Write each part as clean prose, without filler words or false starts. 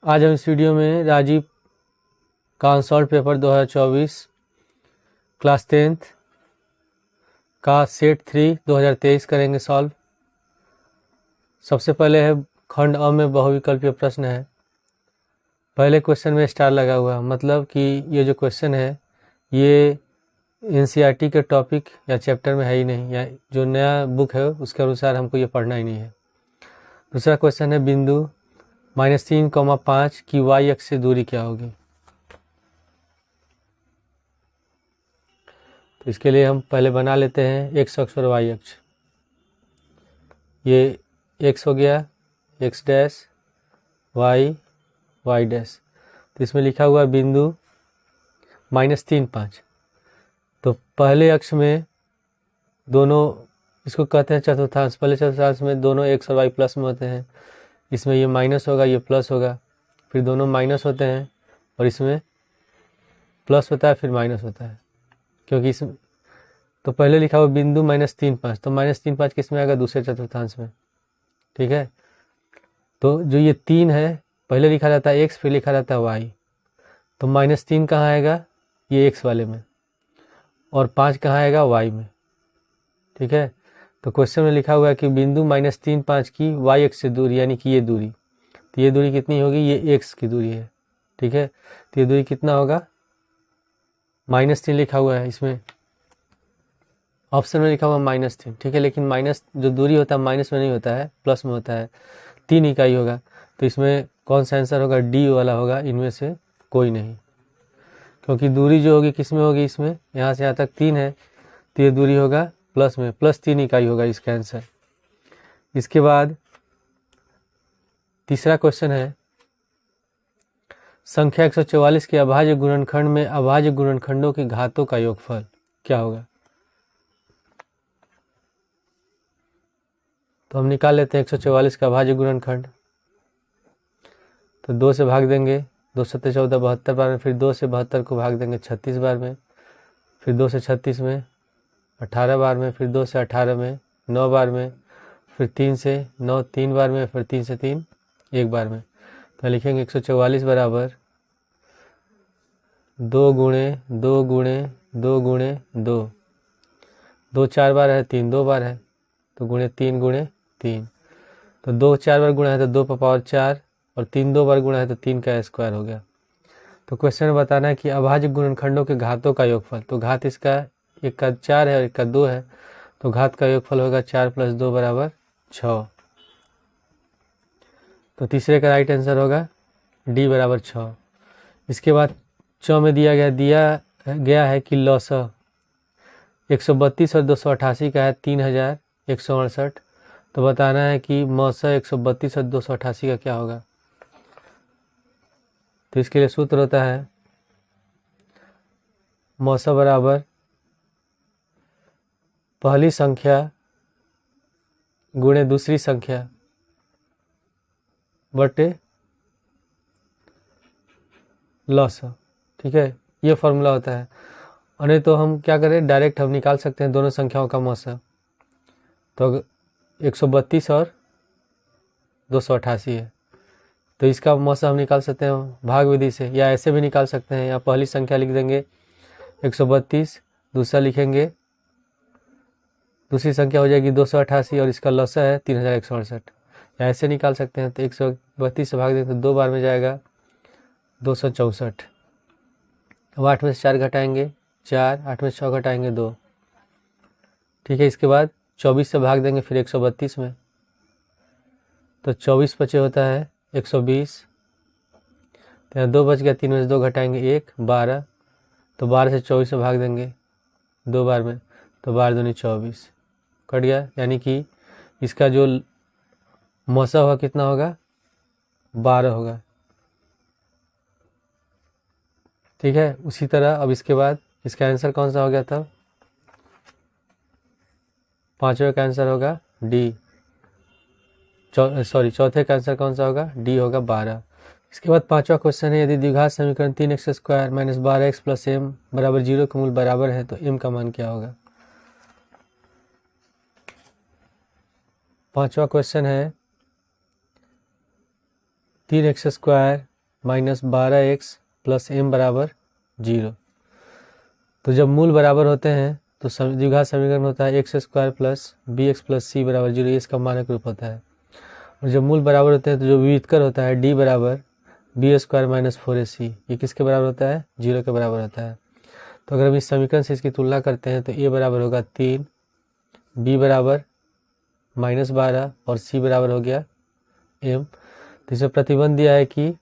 आज हम इस वीडियो में राजीव का अनसॉल्व पेपर 2024 क्लास 10th का सेट 3 2023 करेंगे सॉल्व। सबसे पहले है खंड अ में बहुविकल्पीय प्रश्न है। पहले क्वेश्चन में स्टार लगा हुआ, मतलब कि ये जो क्वेश्चन है ये एनसीईआरटी के टॉपिक या चैप्टर में है ही नहीं, या जो नया बुक है उसके अनुसार हमको ये पढ़ना ही नहीं है। दूसरा क्वेश्चन है बिंदु -3,5 की y अक्ष से दूरी क्या होगी। तो इसके लिए हम पहले बना लेते हैं x अक्ष और y अक्ष। ये x हो गया, x डैश, y डैश। तो इसमें लिखा हुआ बिंदु -3,5। तो पहले अक्ष में दोनों, इसको कहते हैं चतुर्थांश। पहले चतुर्थांश में दोनों x और y प्लस में होते हैं। इसमें ये माइनस होगा, ये प्लस होगा, फिर दोनों माइनस होते हैं और इसमें प्लस होता है, फिर माइनस होता है। क्योंकि इसमें तो पहले लिखा हुआ बिंदु -3,5, तो -3,5 किस में आएगा? दूसरे चतुर्थांश में। ठीक है, तो जो ये 3 है पहले लिखा जाता है x, फिर लिखा जाता है y। तो -3 कहाँ आएगा? ये x वाले में, और 5 कहाँ आएगा? y में। ठीक है, तो क्वेश्चन में लिखा हुआ है कि बिंदु -3,5 की y अक्ष से दूरी, यानी कि ये दूरी। तो ये दूरी कितनी होगी? ये x की दूरी है। ठीक है, तो ये दूरी कितना होगा? -3 लिखा हुआ है इसमें, ऑप्शन में लिखा हुआ -3। ठीक है, लेकिन माइनस जो दूरी होता है माइनस में नहीं होता है, प्लस में होता है। 3 इकाई होगा, तो इसमें कौन सा आंसर होगा? डी वाला होगा, इनमें से कोई नहीं। क्योंकि दूरी जो होगी किस में होगी? इसमें यहाँ से यहाँ तक 3 है, तो ये दूरी होगा प्लस में, +3 इकाई होगा इसका आंसर। इसके बाद तीसरा क्वेश्चन है संख्या 144 के अभाज्य गुणनखंड में अभाज्य गुणनखंडों की घातों का योगफल क्या होगा। तो हम निकाल लेते हैं 144 का अभाज्य गुणनखंड। तो 2 से भाग देंगे, 2 7 14 72 बार में, फिर 2 से 72 को भाग देंगे 36 बार में, फिर 2 से 36 में 18 बार में, फिर 2 से 18 में 9 बार में, फिर 3 से 9 3 बार में, फिर 3 से 3 1 बार में। तो लिखेंगे 144 बराबर 2 गुणे 2 गुणे 2 गुणे 2। 2 4 बार है, 3 2 बार है, तो गुणे 3 गुणे 3। तो 2 4 बार गुणा है तो 2 का पावर 4, और 3 2 बार गुणा है तो 3 का स्क्वायर हो गया। तो क्वेश्चन में बताना है कि अभाज्य गुणनखंडों के घातों का योगफल। तो घात इसका एक का 4 है और एक का 2 है, तो घात का योगफल होगा 4 + 2 बराबर 6। तो तीसरे का राइट आंसर होगा डी बराबर 6। इसके बाद चौ में दिया गया है कि लॉसा 132 और 288 का है 3168। तो बताना है कि मौसा 132 और 288 का क्या होगा। तो इसके लिए सूत्र होता है मौसा बराबर पहली संख्या गुणे दूसरी संख्या बटे लॉसा। ठीक है, ये फॉर्मूला होता है। और नहीं तो हम क्या करें, डायरेक्ट हम निकाल सकते हैं दोनों संख्याओं का मौसा। तो 132 और 288 है, तो इसका मौसा हम निकाल सकते हैं भाग विधि से, या ऐसे भी निकाल सकते हैं। या पहली संख्या लिख देंगे 132, दूसरा लिखेंगे, दूसरी संख्या हो जाएगी 288, और इसका लॉसा है 3168। या ऐसे निकाल सकते हैं। तो 132 से भाग दें तो 2 बार में जाएगा 264। अब 8 में से 4 घटाएंगे 4, 8 में से 6 घटाएंगे 2। ठीक है, इसके बाद 24 से भाग देंगे फिर 132 में, तो 24 बचे होता है 120। तो यहाँ 2 बच गया, 3 में से 2 घटाएंगे 1, 12। तो 12 से 24 से भाग देंगे 2 बार में, तो 12 दूनी 24 कट गया। यानी कि इसका जो मौसा होगा कितना होगा? 12 होगा। ठीक है, उसी तरह अब इसके बाद इसका आंसर कौन सा हो गया था? पांचवें का आंसर होगा डी। चौथे का आंसर कौन सा होगा? डी होगा 12। इसके बाद पांचवा क्वेश्चन है, यदि द्विघात समीकरण 3x² - 12x + m बराबर 0 के मूल बराबर है तो m का मान क्या होगा। पांचवा क्वेश्चन है 3x² minus 12x plus m बराबर 0। तो जब मूल बराबर होते हैं तो द्विघात समीकरण होता है x² plus bx plus c बराबर 0, ये इसका मानक रूप होता है। और जब मूल बराबर होते हैं तो जो विविधकर होता है d बराबर b² माइनस 4ac, ये किसके बराबर होता है? 0 के बराबर होता है। तो अगर हम इस समीकरण से इसकी तुलना करते हैं तो a बराबर होगा 3, b बराबर -12 और c बराबर हो गया m। तो इसमें प्रतिबंध दिया है कि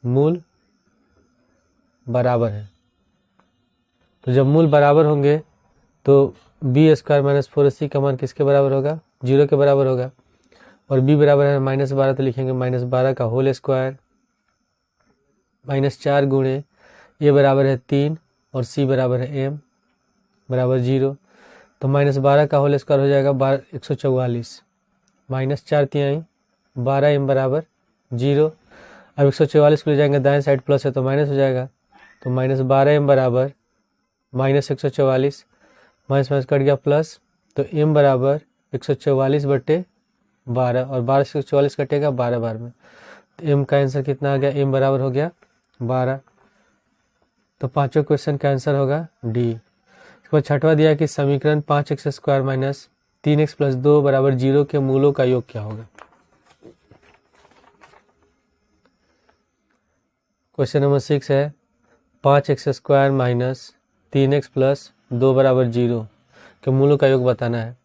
मूल बराबर है। तो जब मूल बराबर होंगे तो b² माइनस 4ac का मान किसके बराबर होगा? 0 के बराबर होगा। और b बराबर है -12, तो लिखेंगे -12 का होल स्क्वायर -4 गुणे a बराबर है 3 और c बराबर है m बराबर 0। तो -12 का होल स्क्वायर हो जाएगा 144 -4 तिहाई 12m बराबर 0। अब 144 को ले जाएंगे दाएं साइड प्लस है तो माइनस हो जाएगा, तो -12m बराबर -144, माइनस कट गया प्लस, तो m बराबर 144/12 और 12 से 144 कटेगा 12 बार में, तो m का आंसर कितना आ गया? m बराबर हो गया 12। तो पांचों क्वेश्चन का आंसर होगा डी। इसके बाद छठवां दिया कि समीकरण 5x² माइनस 3x प्लस 2 बराबर 0 के मूलों का योग क्या होगा? क्वेश्चन नंबर 6 है 5x² माइनस 3x प्लस 2 बराबर 0 के मूलों का योग बताना है।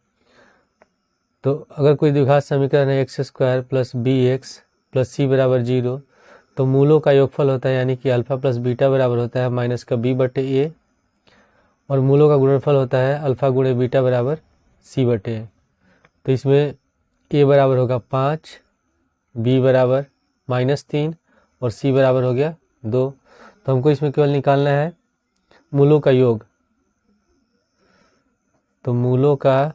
तो अगर कोई द्विघात समीकरण है x² plus bx plus c बराबर 0, तो मूलों का योगफल होता है यानी कि अल्फा प्लस बीटा बराबर होता है माइनस का b/a, और मूलों का गुणनफल होता है अल्फा गुणे बीटा बराबर c/a। तो इसमें a बराबर होगा 5, b बराबर -3 और c बराबर हो गया 2। तो हमको इसमें केवल निकालना है मूलों का योग। तो मूलों का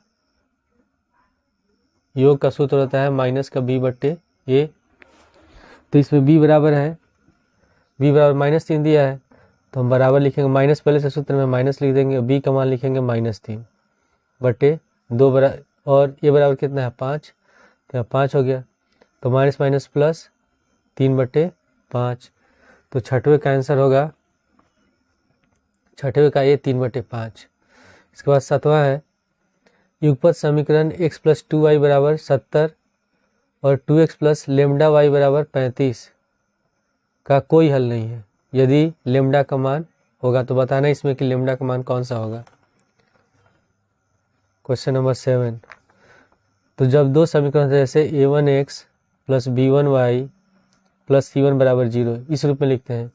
योग का सूत्र होता है माइनस का b/a। तो इसमें b बराबर है, b बराबर -3 दिया है तो हम बराबर लिखेंगे, माइनस पहले से सूत्र में माइनस लिख देंगे, b का मान लिखेंगे -3/2 बराबर, और a बराबर कितना है 5, तो यहाँ 5 हो गया, तो माइनस माइनस प्लस 3/5। तो छठवें का आंसर होगा, छठवें का a 3/5। इसके बाद सातवां है युगपत समीकरण x प्लस 2y बराबर 70 और 2x प्लस लेमडा y बराबर 35 का कोई हल नहीं है। यदि लेमडा का मान होगा तो बताना इसमें कि लेमडा का मान कौन सा होगा। क्वेश्चन नंबर 7, तो जब दो समीकरण जैसे a1x plus b1y plus c1 बराबर 0 इस रूप में लिखते हैं,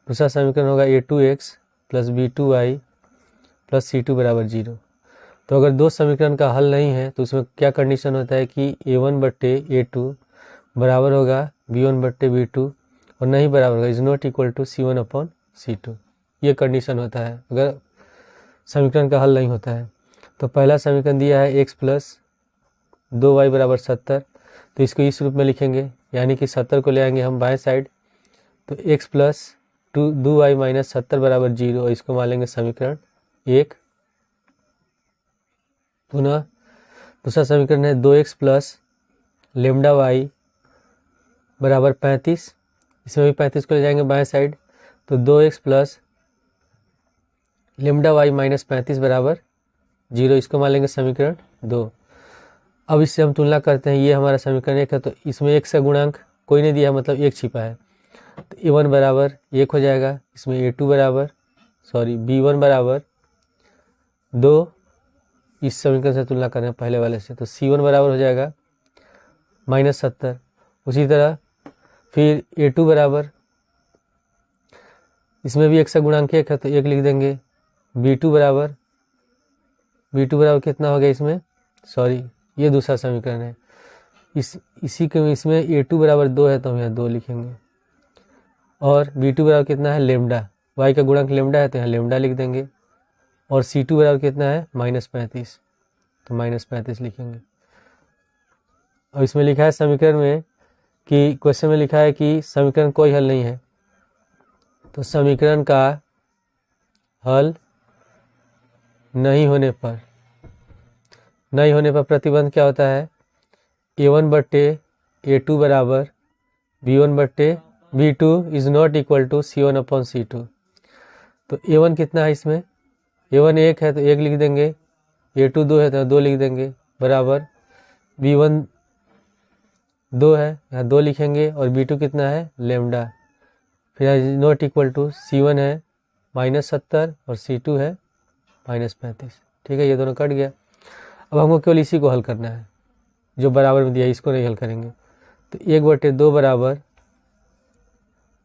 दूसरा समीकरण होगा a2x plus b2y plus c2 बराबर 0। तो अगर दो समीकरण का हल नहीं है तो उसमें क्या कंडीशन होता है कि a1/a2 बराबर होगा b1/b2 और नहीं बराबर होगा is not equal to c1/c2। ये कंडीशन होता है अगर समीकरण का हल नहीं होता है। तो पहला समीकरण दिया है x प्लस 2y बराबर 70, तो इसको इस रूप में लिखेंगे यानी कि 70 को ले आएंगे हम बाएं साइड, तो x प्लस 2y माइनस 70 बराबर 0 और इसको मान लेंगे समीकरण 1। पुनः दूसरा समीकरण है 2x प्लस लेमडा y बराबर 35, इसमें भी 35 को ले जाएंगे बाएं साइड, तो 2x plus lambda y minus 35 बराबर 0, इसको मान लेंगे समीकरण 2। अब इससे हम तुलना करते हैं, ये हमारा समीकरण 1 है तो इसमें x का गुणांक कोई नहीं दिया मतलब 1 छिपा है, तो a1 बराबर 1 हो जाएगा, इसमें a2 बराबर b1 बराबर 2, इस समीकरण से तुलना करें पहले वाले से, तो c1 बराबर हो जाएगा -70। उसी तरह फिर a2 बराबर, इसमें भी x का गुणांक 1 है तो 1 लिख देंगे, b2 बराबर कितना हो गया इसमें, ये दूसरा समीकरण है, इसी के इसमें a2 बराबर 2 है तो हम यहाँ 2 लिखेंगे, और b2 बराबर कितना है लेमडा, y का गुणांक लेमडा है तो यहाँ लेमडा लिख देंगे, और c2 बराबर कितना है -35 तो -35 लिखेंगे। और इसमें लिखा है समीकरण में कि क्वेश्चन में लिखा है कि समीकरण कोई हल नहीं है, तो समीकरण का हल नहीं होने पर प्रतिबंध क्या होता है, a1/a2 बराबर B1 बट्टे B2 is not equal to C1 upon C2। तो A1 कितना है इसमें, A1 1 है तो 1 लिख देंगे, A2 2 है तो 2 लिख देंगे, बराबर B1 2 है यहाँ 2 लिखेंगे, और B2 कितना है लेमडा, फिर नॉट इक्वल टू C1 है -70 और C2 है -35। ठीक है, ये दोनों कट गया। अब हमको केवल इसी को हल करना है, जो बराबर में दिया इसको नहीं हल करेंगे। तो 1/2 बराबर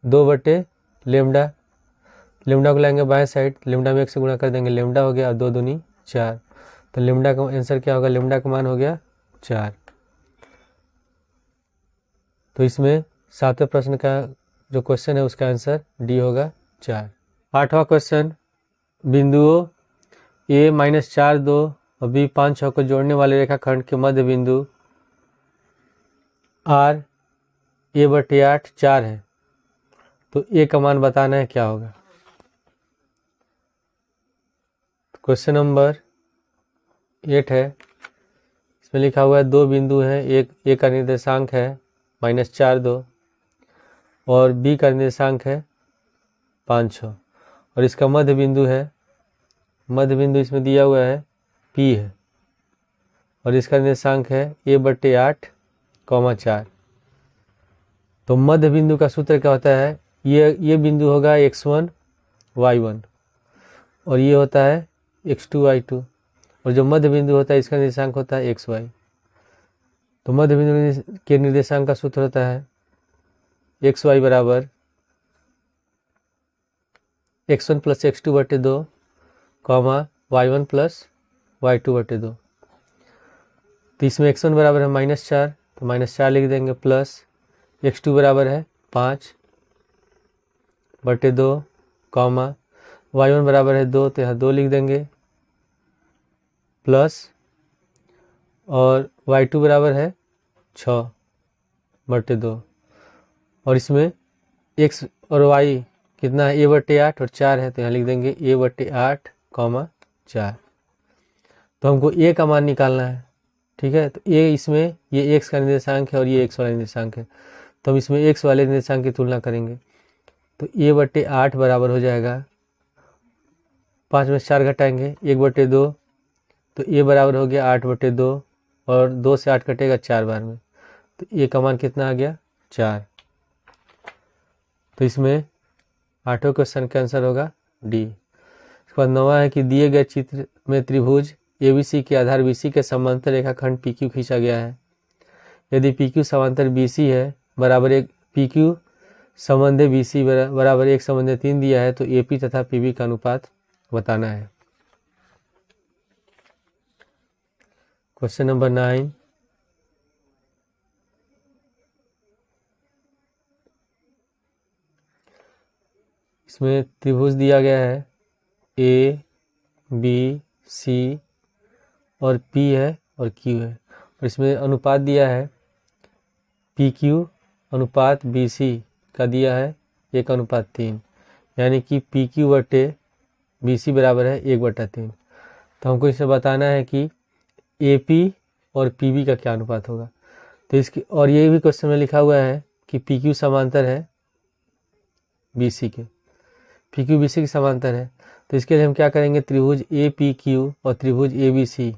2 लेमडा, लेमडा को लाएंगे बाएं साइड, लेमडा में 1 से गुणा कर देंगे, लेमडा हो गया, और 2 दूनी 4। तो लेमडा का आंसर क्या होगा, लेमडा का मान हो गया 4। तो इसमें 7वें प्रश्न का जो क्वेश्चन है उसका आंसर डी होगा 4। 8वां क्वेश्चन, बिंदुओं A -4 2 और B 5 6 को जोड़ने वाले रेखाखंड के मध्य बिंदु R A/8 4 है, तो A का मान बताना है, क्या होगा। क्वेश्चन नंबर 8 है, इसमें लिखा हुआ है 2 बिंदु हैं, एक A का निर्देशांक है -4 2 और B का निर्देशांक है 5 6, और इसका मध्य बिंदु है, मध्य बिंदु इसमें दिया हुआ है P है, और इसका निर्देशांक है A/8, 4। तो मध्य बिंदु का सूत्र क्या होता है, ये बिंदु होगा x1 y1 और ये होता है x2 y2, और जो मध्य बिंदु होता है इसका निर्देशांक होता है xy। तो मध्य बिंदु के निर्देशांक का सूत्र होता है xy बराबर x1 + x2/2 y1 + y2/2। तो इसमें x1 बराबर है -4, तो -4 लिख देंगे, प्लस x2 बराबर है 5/2 y1 बराबर है 2, तो यहाँ 2 लिख देंगे, प्लस और y2 बराबर है 6/2, और इसमें x और y कितना है A/8 और 4 है, तो यहाँ लिख देंगे A/8, 4। तो हमको A का मान निकालना है। ठीक है, तो A इसमें ये x का निर्देशांक है और ये x वाला निर्देशांक है, तो हम इसमें x वाले निर्देशांक की तुलना करेंगे। तो A/8 बराबर हो जाएगा, 5 में 4 घटाएंगे 1/2, तो A बराबर हो गया 8/2, और 2 से 8 कटेगा 4 बार में, तो A का मान कितना आ गया 4। तो इसमें 8वें क्वेश्चन का आंसर होगा डी। इसके बाद 9वां है कि दिए गए चित्र में त्रिभुज ABC के आधार BC के समांतर रेखाखंड PQ खींचा गया है। यदि PQ समांतर BC है बराबर एक PQ संबंध BC बराबर 1/3 दिया है, तो AP तथा PB का अनुपात बताना है। क्वेश्चन नंबर 9, इसमें त्रिभुज दिया गया है A B C और P है और Q है, और इसमें अनुपात दिया है PQ अनुपात BC का दिया है 1/3, यानी कि PQ/BC बराबर है 1/3। तो हमको इसे बताना है कि AP और PB का क्या अनुपात होगा। तो इसकी, और ये भी क्वेश्चन में लिखा हुआ है कि PQ समांतर है BC के, PQ BC के समांतर है। तो इसके लिए हम क्या करेंगे, त्रिभुज APQ और त्रिभुज ABC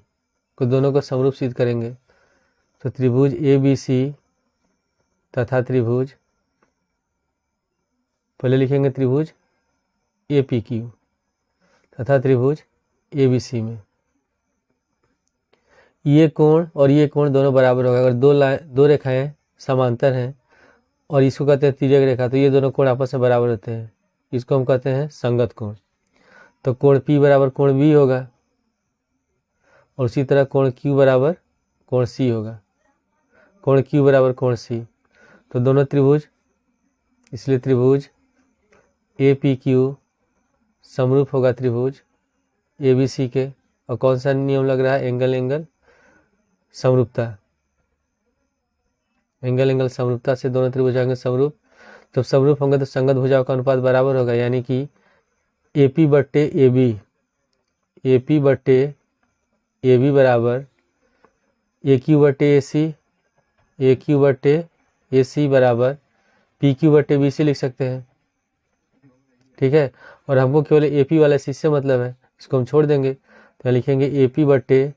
को दोनों को समरूप सिद्ध करेंगे। तो त्रिभुज ABC तथा त्रिभुज, पहले लिखेंगे त्रिभुज APQ तथा त्रिभुज ABC में ये कोण और ये कोण दोनों बराबर होगा। अगर दो रेखाएं समांतर हैं और इसको कहते हैं तिर्यक रेखा, तो ये दोनों कोण आपस में बराबर होते हैं, इसको हम कहते हैं संगत कोण। तो कोण P बराबर कोण B होगा, और उसी तरह कोण Q बराबर कोण C होगा, कोण Q बराबर कोण C। तो दोनों त्रिभुज, इसलिए त्रिभुज APQ समरूप होगा त्रिभुज ABC के। और कौन सा नियम लग रहा है, एंगल समरूपता, एंगल समरूपता से दोनों त्रिभुज होंगे समरूप। जब समरूप होंगे तो संगत भुजाओं का अनुपात बराबर होगा, यानी कि AP/AB बराबर AQ/AC बराबर पी क्यू बटे बी सी लिख सकते हैं, ठीक है। और हमको केवल ए पी वाला चीज से मतलब है, इसको हम छोड़ देंगे। तो यहाँ लिखेंगे ए पी बटे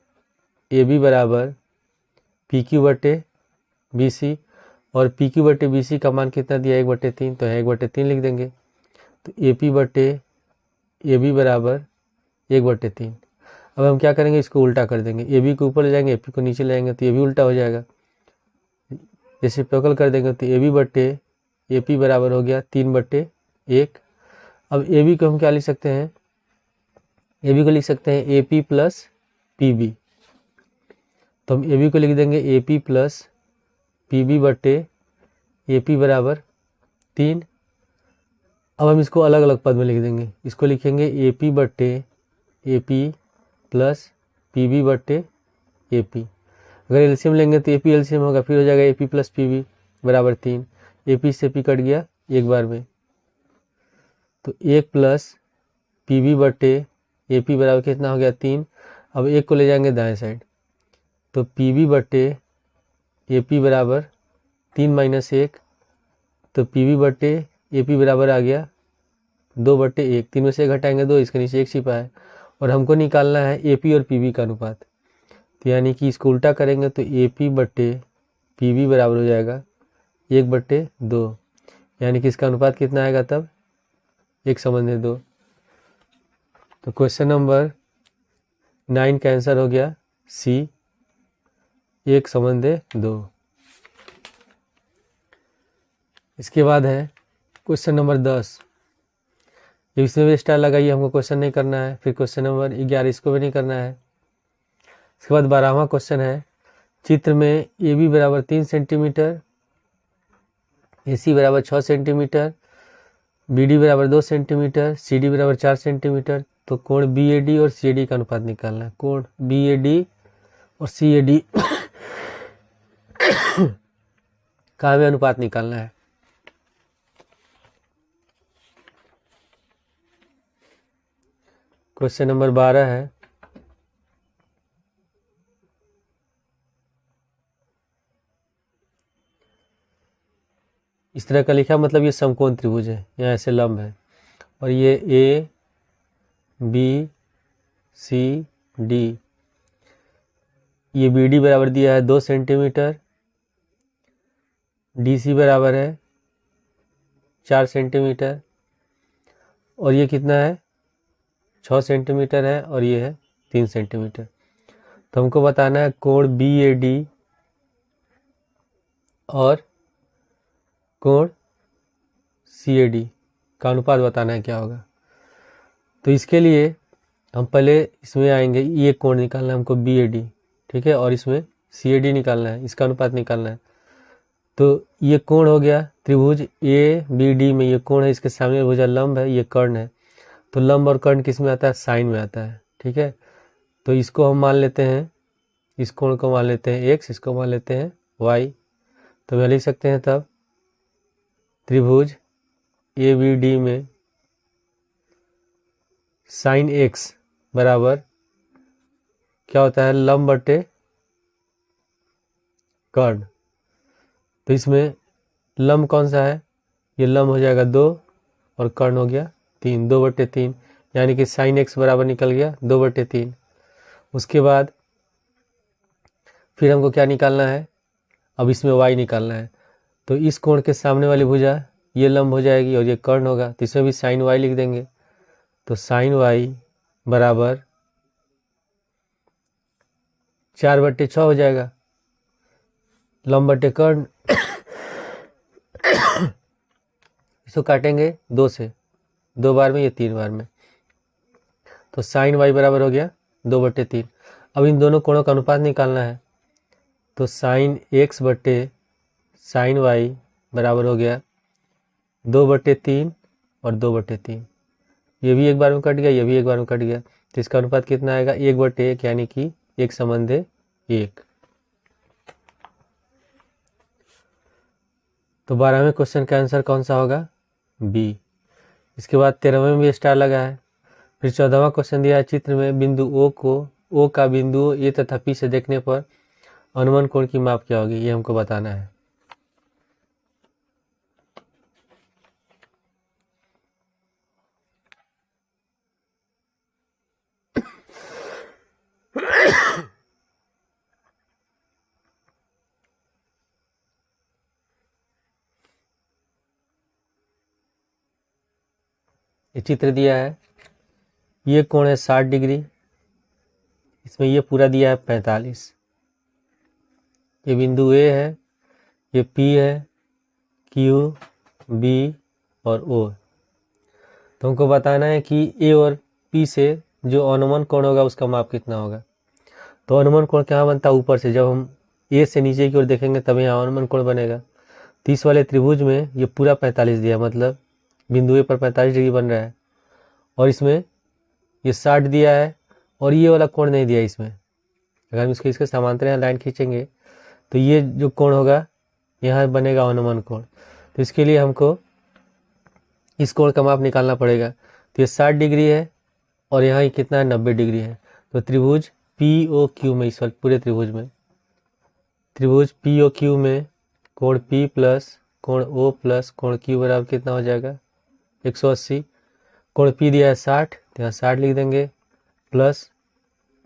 ए बी बराबर पी क्यू बटे बी सी, और पी क्यू बटे बी सी का मान कितना दिया, 1/3, तो है 1/3 लिख देंगे। तो ए पी बटे ए बी बराबर 1/3। अब हम क्या करेंगे, इसको उल्टा कर देंगे, ए बी को ऊपर ले जाएंगे, ए पी को नीचे ले जाएंगे, तो ये भी उल्टा हो जाएगा। रेसिप्रोकल कर देंगे तो ए बी बटे ए पी बराबर हो गया 3/1। अब ए बी को हम क्या लिख सकते हैं, ए बी को लिख सकते हैं A P plus P B. तो हम ए बी को लिख देंगे A P plus P B बटे ए पी बराबर 3। अब हम इसको अलग अलग पद में लिख देंगे, इसको लिखेंगे ए पी बटे A P plus P B बटे ए पी। अगर एलसीएम लेंगे तो ए पी एलसीएम होगा, फिर हो जाएगा A P plus P B बराबर 3। ए पी से पी कट गया एक बार में, तो 1 प्लस पी बी बटे ए पी बराबर कितना हो गया 3। अब एक को ले जाएंगे दाएं साइड, तो पी बी बटे ए पी बराबर 3-1, तो पी बी बटे ए पी बराबर आ गया 2/1। 3 में से 1 घटाएंगे 2, इसके नीचे 1 छिपा है। और हमको निकालना है ए पी और पी बी का अनुपात, तो यानी कि इसको उल्टा करेंगे तो ए पी बटे पी बी बराबर हो जाएगा 1/2, यानी कि इसका अनुपात कितना आएगा तब 1/2। तो क्वेश्चन नंबर 9 का आंसर हो गया सी, 1/2। इसके बाद है क्वेश्चन नंबर 10। इसमें भी स्टार लगाइए, हमको क्वेश्चन नहीं करना है। फिर क्वेश्चन नंबर 11, इसको भी नहीं करना है। इसके बाद 12वां क्वेश्चन है, चित्र में ए बी बराबर 3 सेंटीमीटर, ए सी बराबर 6 सेंटीमीटर, बी डी बराबर 2 सेंटीमीटर, सी डी बराबर 4 सेंटीमीटर। तो कोण बी ए डी और सी ए डी का अनुपात निकालना है। कोण बी ए डी और सी ए डी का हमें अनुपात निकालना है। क्वेश्चन नंबर 12 है, इस तरह का लिखा, मतलब ये समकोण त्रिभुज है, यहाँ ऐसे लंब है, और ये ए बी सी डी, ये बी डी बराबर दिया है 2 सेंटीमीटर, डी सी बराबर है 4 सेंटीमीटर, और ये कितना है 6 सेंटीमीटर है, और ये है 3 सेंटीमीटर। तो हमको बताना है कोण बी ए डी और कोण सी ए डी का अनुपात बताना है क्या होगा। तो इसके लिए हम पहले इसमें आएंगे, ये कोण निकालना है हमको बी ए डी, ठीक है, और इसमें सी ए डी निकालना है, इसका अनुपात निकालना है। तो ये कोण हो गया त्रिभुज ए बी डी में, ये कोण है, इसके सामने भुजा लंब है, ये कर्ण है। तो लंब और कर्ण किस में आता है, साइन में आता है, ठीक है। तो इसको हम मान लेते हैं, इस कोण को मान लेते हैं एक्स, इसको मान लेते हैं वाई। तो मैं लिख सकते हैं तब त्रिभुज ए बी डी में साइन एक्स बराबर क्या होता है, लंब बटे कर्ण। तो इसमें लंब कौन सा है, ये लंब हो जाएगा 2 और कर्ण हो गया 3, 2/3, यानी कि साइन एक्स बराबर निकल गया 2/3। उसके बाद फिर हमको क्या निकालना है, अब इसमें वाई निकालना है। तो इस कोण के सामने वाली भुजा ये लंब हो जाएगी और ये कर्ण होगा, तो इसमें भी साइन वाई लिख देंगे। तो साइन वाई बराबर 4/6 हो जाएगा, लंब बटे कर्ण। इसको काटेंगे 2 से, 2 बार में, ये 3 बार में, तो साइन वाई बराबर हो गया 2/3। अब इन दोनों कोणों का अनुपात निकालना है। तो साइन एक्स बटे साइन वाई बराबर हो गया 2/3 और 2/3। ये भी एक बार में कट गया, ये भी एक बार में कट गया, तो इसका अनुपात कितना आएगा 1/1, यानी कि 1/1। तो 12वें क्वेश्चन का आंसर कौन सा होगा, बी। इसके बाद 13वें में भी स्टार लगा है। फिर 14वां क्वेश्चन दिया है, चित्र में बिंदु ओ का बिंदु ए तथा पी से देखने पर अनुमान कोण की माप क्या होगी, ये हमको बताना है। ये चित्र दिया है, ये कोण है 60 डिग्री, इसमें ये पूरा दिया है 45। ये बिंदु ए है, ये पी है, क्यू, बी और ओ। तो हमको बताना है कि ए और पी से जो अनुमान कोण होगा उसका माप कितना होगा। तो अनुमान कोण कहाँ बनता है? ऊपर से। जब हम ए से नीचे की ओर देखेंगे तब यहाँ अनुमान कोण बनेगा। 30 वाले त्रिभुज में ये पूरा 45 दिया, मतलब बिंदु ए पर 45 डिग्री बन रहा है, और इसमें ये 60 दिया है और ये वाला कोण नहीं दिया इसमें। अगर हम इसके समांतर यहाँ लाइन खींचेंगे तो ये जो कोण होगा यहाँ बनेगा अनुमान कोण। तो इसके लिए हमको इस कोण का माप निकालना पड़ेगा। तो ये 60 डिग्री है और यहाँ ही कितना है? 90 डिग्री है। तो त्रिभुज पी ओ क्यू में, इस पूरे त्रिभुज पी ओ क्यू में कोण P प्लस कोण O प्लस कोण Q बराबर कितना हो जाएगा? 180। कोण P दिया है 60, तो यहाँ 60 लिख देंगे, प्लस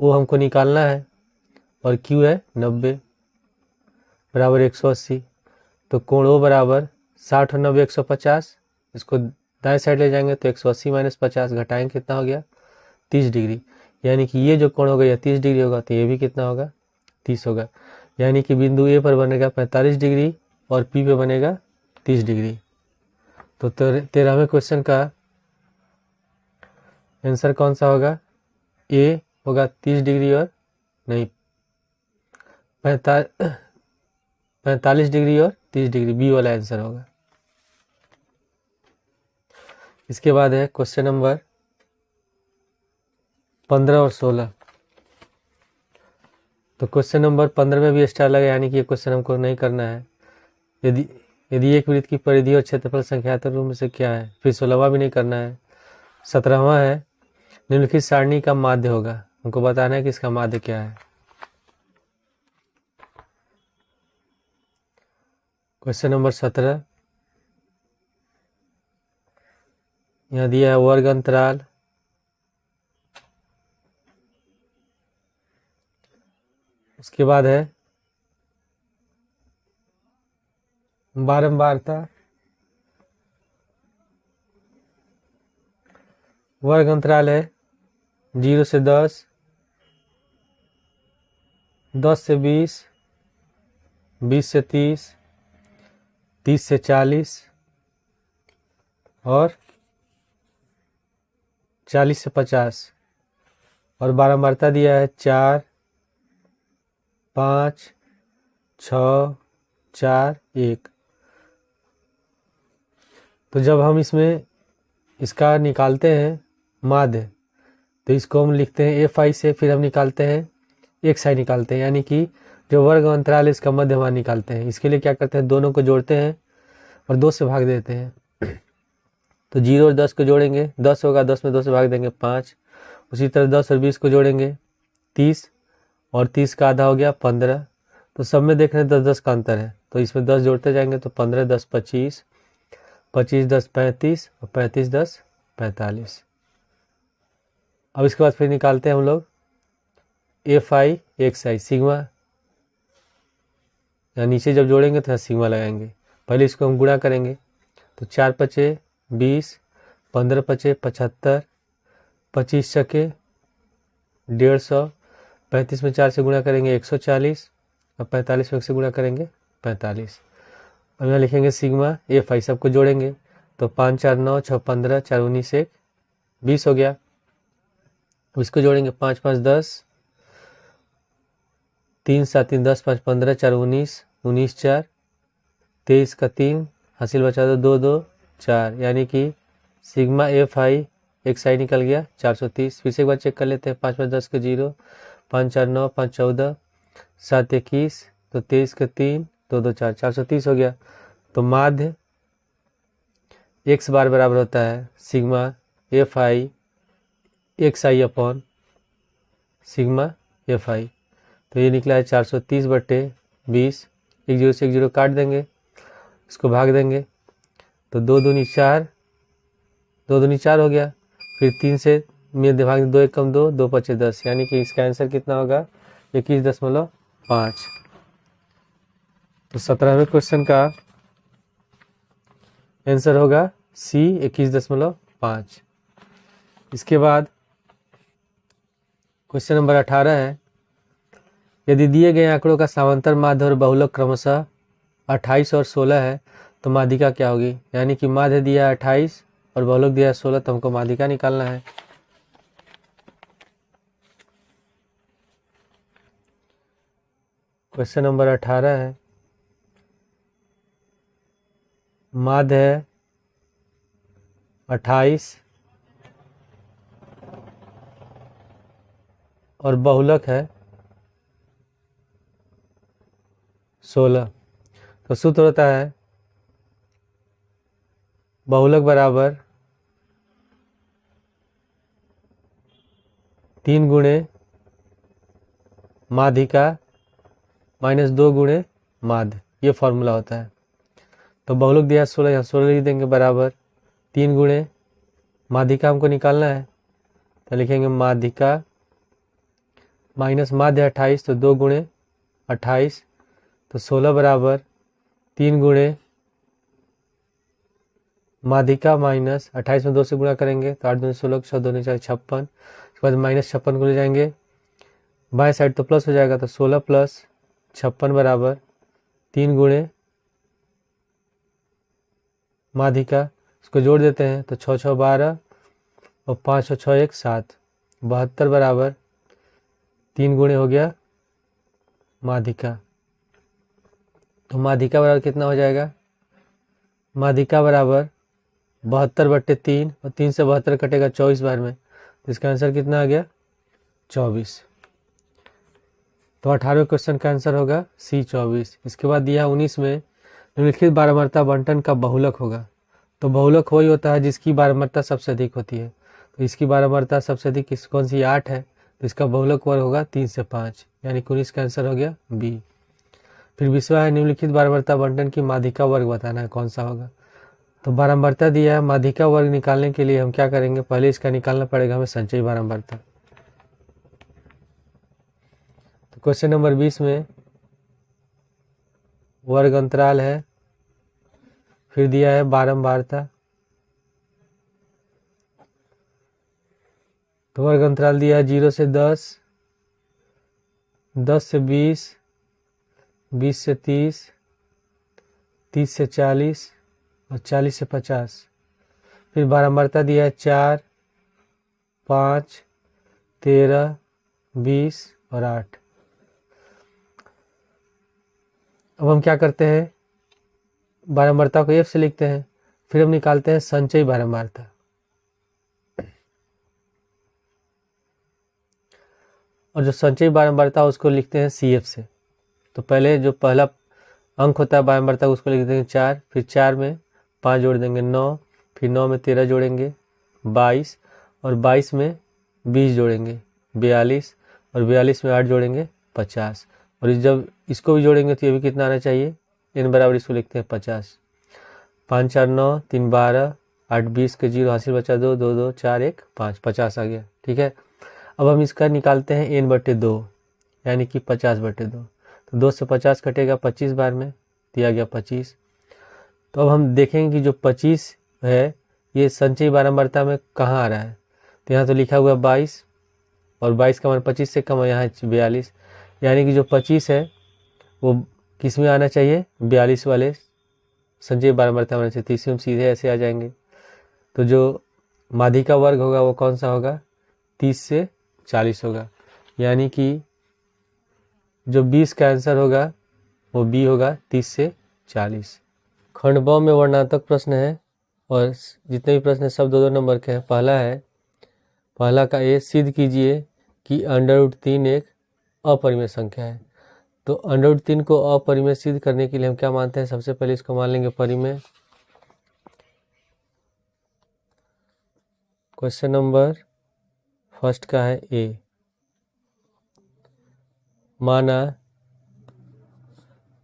O हमको निकालना है और Q है 90 बराबर 180। तो कोण O बराबर 60 और 90 150। इसको दाएं साइड ले जाएंगे तो 180 माइनस 50 घटाएंगे, कितना हो गया? 30 डिग्री। यानी कि ये जो कोण होगा यह 30 डिग्री होगा, तो ये भी कितना होगा? 30 होगा। यानी कि बिंदु ए पर बनेगा 45 डिग्री और पी पे बनेगा 30 डिग्री। तो 13वें क्वेश्चन का आंसर कौन सा होगा? ए होगा 30 डिग्री और नहीं 45 डिग्री और 30 डिग्री, बी वाला आंसर होगा। इसके बाद है क्वेश्चन नंबर 15 और 16। तो क्वेश्चन नंबर 15 में भी स्टार लगा, यानी कि ये क्वेश्चन हमको नहीं करना है। यदि एक वृत्त की परिधि और क्षेत्रफल संख्यात्मक रूप में से क्या है। फिर 16वां भी नहीं करना है। 17वां है निम्नलिखित सारणी का माध्य होगा। हमको बताना है कि इसका माध्य क्या है। क्वेश्चन नंबर 17 यहाँ दिया है वर्ग अंतराल, उसके बाद है बारंबारता, वर्ग अंतराल है 0 से 10, 10 से 20, 20 से 30, 30 से 40 और 40 से 50। और बारंबारता दिया है 4, 5, 6, 4, 1। तो जब हम इसका निकालते हैं माध्य, तो इसको हम लिखते हैं Fi से, फिर हम निकालते हैं xi निकालते हैं, यानी कि जो वर्ग अंतराल है इसका मध्य मान निकालते हैं। इसके लिए क्या करते हैं? दोनों को जोड़ते हैं और 2 से भाग देते हैं। तो 0 और 10 को जोड़ेंगे, 10 होगा, 10 में 2 से भाग देंगे 5। उसी तरह 10 और 20 को जोड़ेंगे 30, और 30 का आधा हो गया 15। तो सब में देख रहे हैं 10-10 का अंतर है, तो इसमें 10 जोड़ते जाएंगे तो 15 10 25, 25 10 35 और 35 10 45। अब इसके बाद फिर निकालते हैं हम लोग Fi xi सिग्मा। यहाँ नीचे जब जोड़ेंगे तो सिग्मा लगाएंगे। पहले इसको हम गुणा करेंगे, तो 4 पचे 20, 15 पचे 75, 25 छके 150, 35 में 4 से गुणा करेंगे 140 और 45 में 1 से गुणा करेंगे 45। अब यहाँ लिखेंगे सिग्मा Fi, सबको जोड़ेंगे तो 5 4 9 6 15 4 19 1 20 हो गया। अब इसको जोड़ेंगे 5 5 10, 3 7 3 10 5 15 4 19 19 4 23 का 3 हासिल बचा दो 2 2 4, यानी कि सिग्मा Fi xi निकल गया 430। फिर से एक बार चेक कर लेते हैं। 5 5 10 का 0, 5 4 9 5 14 7 21, तो 23 का 3 2 2 4 430 हो गया। तो माध्य x बार बराबर होता है sigma Fi xi upon sigma Fi। तो ये निकला है 430 बटे 20। 1 0 से 1 0 काट देंगे, इसको भाग देंगे तो 2 दूनी 4, 2 दूनी 4 हो गया। फिर 3 से में भाग 2 1 कम 2, 2 पचे 10, यानी कि इसका आंसर कितना होगा? 21.5। तो 17वें क्वेश्चन का आंसर होगा C 21.5। इसके बाद क्वेश्चन नंबर 18 है, यदि दिए गए आंकड़ों का समांतर माध्य और बहुलक क्रमशः 28 और 16 है तो माध्यिका क्या होगी। यानी कि माध्य दिया है 28 और बहुलक दिया है 16, तो हमको माध्यिका निकालना है। क्वेश्चन नंबर 18 है, माध्य है 28 और बहुलक है 16। तो सूत्र होता है बहुलक बराबर 3 गुणे माध्यिका माइनस 2 गुणे माध्य, ये फॉर्मूला होता है। तो बहुलक दिया 16, यहाँ 16 लिख देंगे बराबर 3 गुणे माध्यिका हमको निकालना है, तो लिखेंगे माध्यिका माइनस माध्य 28, तो 2 गुणे 28, तो 16 बराबर 3 गुणे माध्यिका माइनस 28 में 2 से गुणा करेंगे तो 8 दूनी 16, 6 दूनी 56, उसके बाद माइनस 56 को ले जाएंगे बाएं साइड तो प्लस हो जाएगा, तो 16 प्लस 56 बराबर 3 गुणे माध्यिका, इसको जोड़ देते हैं तो 6 6 12 और 5 और 6 1 7, 72 बराबर 3 गुणे हो गया माध्यिका। तो माध्यिका बराबर कितना हो जाएगा, माध्यिका बराबर 72/3 और 3 से 72 कटेगा 24 बार में, तो इसका आंसर कितना आ गया 24। तो 18वें क्वेश्चन का आंसर होगा सी 24। इसके बाद दिया 19 में निम्नलिखित बारंबारता बंटन का बहुलक होगा। तो बहुलक वही होता है जिसकी बारंबारता सबसे अधिक होती है। तो इसकी बारंबारता सबसे अधिक कौन सी 8 है, तो इसका बहुलक वर्ग होगा 3 से 5, यानी 19 का आंसर हो गया बी। फिर 20वां है, निम्नलिखित बारंबारता बंटन की माध्यिका वर्ग बताना है कौन सा होगा। तो बारंबारता दिया है, माध्यिका वर्ग निकालने के लिए हम क्या करेंगे, पहले इसका निकालना पड़ेगा हमें संचयी बारंबारता। तो क्वेश्चन नंबर 20 में वर्ग अंतराल है, फिर दिया है बारंबारता। तो वर्ग अंतराल दिया है 0 से 10, 10 से 20, 20 से 30, 30 से 40 और 40 से 50। फिर बारंबारता दिया है 4, 5, 13, 20 और 8। अब हम क्या करते हैं, बारंबारता को F से लिखते हैं, फिर हम निकालते हैं संचयी बारंबारता। और जो संचयी बारंबारता उसको लिखते हैं CF से। तो पहले जो पहला अंक होता है बारंबारता उसको लिख देंगे 4, फिर 4 में 5 जोड़ देंगे 9, फिर 9 में 13 जोड़ेंगे 22, और 22 में 20 जोड़ेंगे 42, और 42 में 8 जोड़ेंगे 50। और जब इसको भी जोड़ेंगे तो ये भी कितना आना चाहिए, n बराबर इसको लिखते हैं 50। 5 4 9 3 12 8 20 के 0 हासिल बचा 2 2 2 4 1 5, 50 आ गया। ठीक है, अब हम इसका निकालते हैं n/2, यानी कि 50/2। तो 2 से 50 कटेगा 25 बार में, दिया गया 25। तो अब हम देखेंगे कि जो 25 है ये संचयी बारंबारता में कहाँ आ रहा है। तो यहाँ तो लिखा हुआ 22, और 22 का मान 25 से कम है, यहाँ 42, यानी कि जो 25 है वो किस में आना चाहिए, 42 वाले संचयी बारंबारता में आना चाहिए। तो इसमें हम सीधे ऐसे आ जाएंगे। तो जो माध्यिका वर्ग होगा वो कौन सा होगा, 30 से 40 होगा, यानी कि जो 20 का आंसर होगा वो बी होगा 30 से 40। खंड ब में वर्णनात्मक प्रश्न है, और जितने भी प्रश्न सब 2-2 नंबर के हैं। पहला का ए, सिद्ध कीजिए कि √3 एक अपरिमेय संख्या है। तो √3 को अपरिमेय सिद्ध करने के लिए हम क्या मानते हैं, सबसे पहले इसको मान लेंगे परिमेय। क्वेश्चन नंबर फर्स्ट का है ए, माना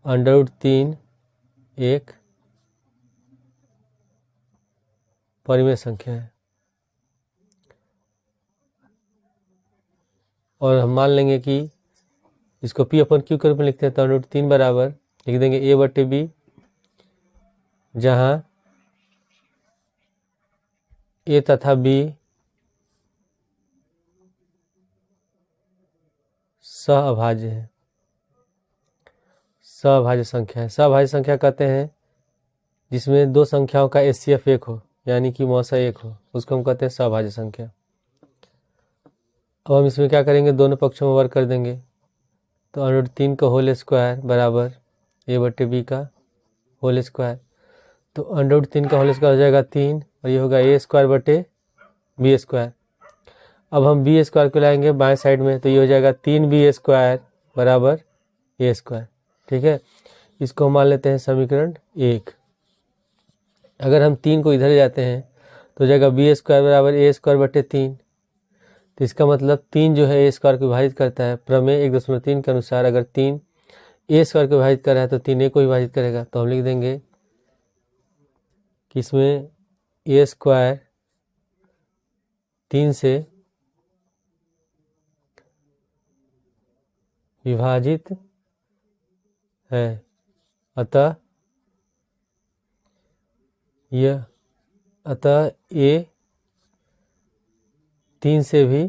√3 एक परिमेय संख्या है, और हम मान लेंगे कि इसको P/Q के रूप में लिखते हैं। तो √3 बराबर लिख देंगे A/B, जहाँ A तथा B सहअभाज्य है, सहअभाज्य संख्या है। सहअभाज्य संख्या कहते हैं जिसमें दो संख्याओं का एचसीएफ एक हो, यानी कि मौसा एक हो, उसको हम कहते हैं सहअभाज्य संख्या। अब हम इसमें क्या करेंगे, दोनों पक्षों में वर्ग कर देंगे। तो √3 का होल स्क्वायर बराबर a/b का होल स्क्वायर। तो √3 का होल स्क्वायर हो जाएगा 3 और ये होगा a² / b²। अब हम b² को लाएंगे बाएं साइड में, तो ये हो जाएगा 3b² बराबर a²। ठीक है, इसको मान लेते हैं समीकरण 1। अगर हम 3 को इधर जाते हैं तो हो जाएगा b² बराबर a²/3। तो इसका मतलब 3 जो है a² को विभाजित करता है। प्रमेय 1.3 के अनुसार अगर 3 a² को विभाजित कर रहा है तो 3 a को विभाजित करेगा। तो हम लिख देंगे कि इसमें a² 3 से विभाजित है, अतः a 3 से भी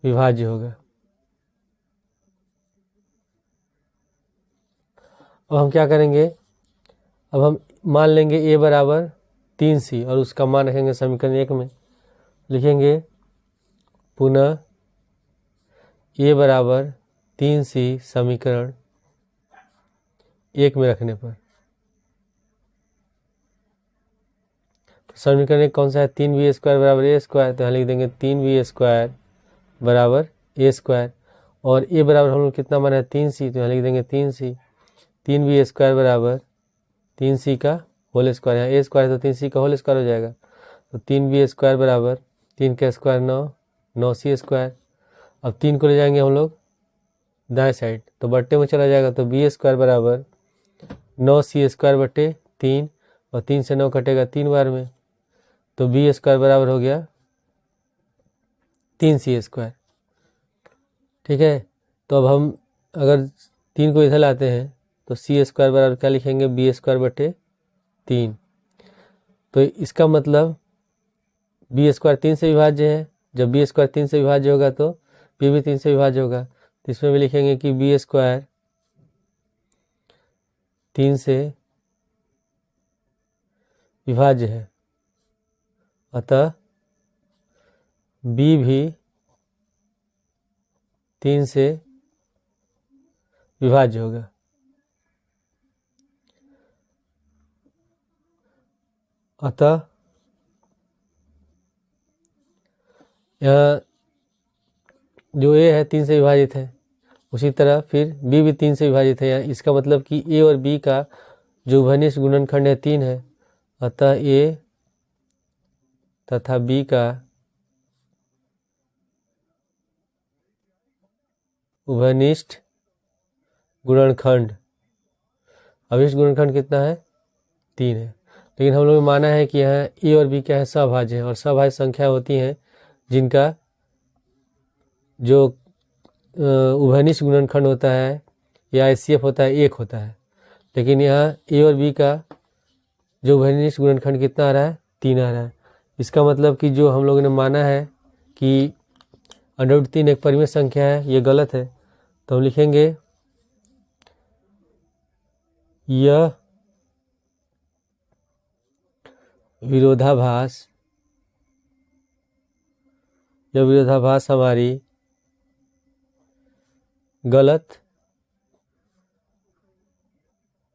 विभाज्य होगा। अब हम क्या करेंगे, अब हम मान लेंगे a बराबर 3c और उसका मान रखेंगे समीकरण 1 में। लिखेंगे पुनः a बराबर 3c समीकरण 1 में रखने पर समीकरण 1 कौन सा है, 3b² बराबर a²। तो यहाँ लिख देंगे 3b² बराबर a²। और a बराबर हम लोग कितना माना है 3c, तो यहाँ लिख देंगे 3c। 3b² बराबर 3c का होल स्क्वायर, यहाँ a² है तो 3c का होल स्क्वायर हो जाएगा। तो 3b² बराबर 3 का स्क्वायर 9, 9c²। अब 3 को ले जाएंगे हम लोग दाएं साइड तो बट्टे में चला जाएगा। तो b² बराबर 9c²/3 और 3 से 9 कटेगा 3 बार में। तो b² बराबर हो गया 3c²। ठीक है, तो अब हम अगर 3 को इधर लाते हैं तो c² बराबर क्या लिखेंगे, b²/3। तो इसका मतलब b² 3 से विभाज्य है। जब b² 3 से विभाज्य होगा तो p भी 3 से विभाज्य होगा। तो इसमें भी लिखेंगे कि b² 3 से विभाज्य है, अतः b भी 3 से विभाज्य होगा। अतः यहाँ जो a है 3 से विभाजित है, उसी तरह फिर b भी 3 से विभाजित है। यहाँ इसका मतलब कि a और b का जो उभयनिष्ठ गुणनखंड है 3 है, अतः a तथा b का उभयनिष्ठ गुणनखंड, अभिष्ट गुणनखंड कितना है 3 है। लेकिन हम लोग ने माना है कि यहाँ a और b क्या है, सहभाज्य है। और सहभाज्य संख्या होती हैं जिनका जो उभयनिष्ठ गुणनखंड होता है या एचसीएफ होता है 1 होता है। लेकिन यहाँ a और b का जो उभयनिष्ठ गुणनखंड कितना आ रहा है, 3 आ रहा है। इसका मतलब कि जो हम लोगों ने माना है कि √3 एक परिमेय संख्या है, ये गलत है। तो हम लिखेंगे यह विरोधाभास हमारी गलत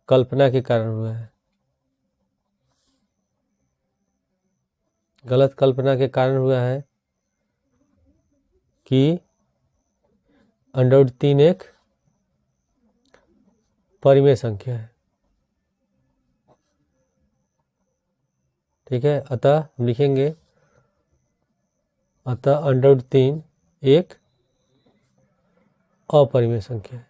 कल्पना के कारण हुआ है। गलत कल्पना के कारण हुआ है कि √3 एक परिमेय संख्या है। ठीक है, अतः हम लिखेंगे अतः √3 एक अपरिमेय संख्या है।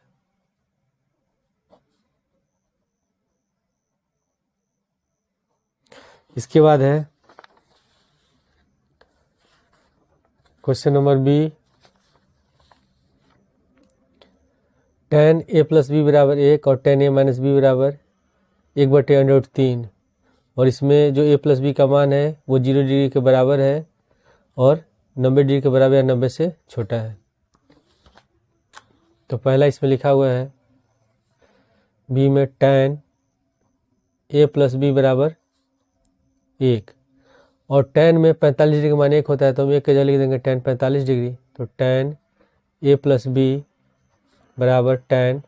इसके बाद है question number B, tan a + b बराबर 1 और tan a - b बराबर 1/√3। और इसमें जो a + b का मान है वो 0 डिग्री के बराबर है और 90 डिग्री के बराबर या 90 से छोटा है। तो पहला इसमें लिखा हुआ है बी में tan a प्लस बी बराबर 1, और tan में 45 डिग्री का मान 1 होता है, तो हम 1 के जगह लिख देंगे tan 45 डिग्री। तो tan a प्लस बी बराबर tan